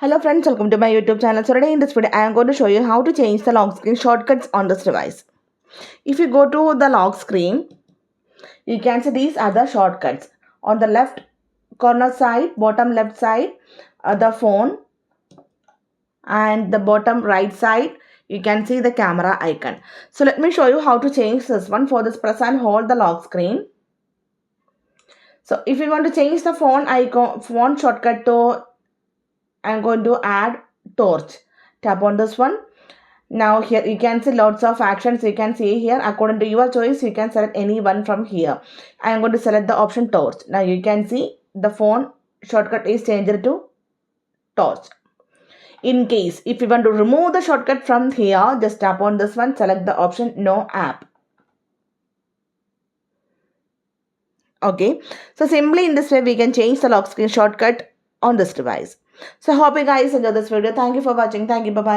Hello friends, welcome to my YouTube channel. So today in this video, I am going to show you how to change the lock screen shortcuts on this device. If you go to the lock screen, you can see these are the shortcuts. On the left corner side, bottom left side, the phone, and the bottom right side, you can see the camera icon. So let me show you how to change this one. For this, press and hold the lock screen. So if you want to change the phone icon, phone shortcut to, I'm going to add torch. Tap on this one. Now here you can see lots of actions you can see here. According to your choice, you can select any one from here. I am going to select the option torch. Now you can see the phone shortcut is changed to torch. In case if you want to remove the shortcut from here, just tap on this one, select the option no app. Okay, so simply in this way we can change the lock screen shortcut on this device. So hope you guys enjoy this video. Thank you for watching. Thank you. Bye bye.